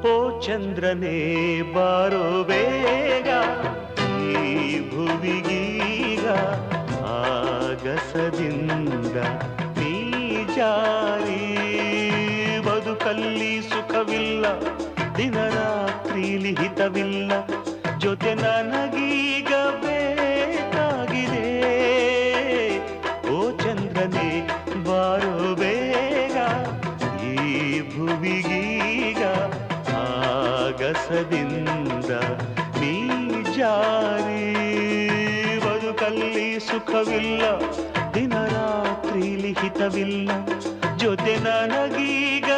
ಓ ಚಂದ್ರನೇ ಬಾರೋ ಬೇಗ ಈ ಭುವಿಗೀಗ ಆಗಸದಿಂದ ನೀ ಜಾರಿ ಬದುಕಲ್ಲಿ ಸುಖವಿಲ್ಲ ದಿನರಾತ್ರಿಲಿ ಹಿತವಿಲ್ಲ ಜೊತೆ ನನಗೀಗ ಬೇಕಾಗಿದೆ ಓ ಚಂದ್ರನೇ ಬಾರೋ ಬೇಗ ಈ ಭುವಿಗೀಗ ಆಗಸದಿಂದ ನೀ ಜಾರಿ ಬದುಕಲ್ಲಿ ಸುಖವಿಲ್ಲ ದಿನರಾತ್ರಿಲಿ ಹಿತವಿಲ್ಲ ಜೊತೆ ನನಗೀಗ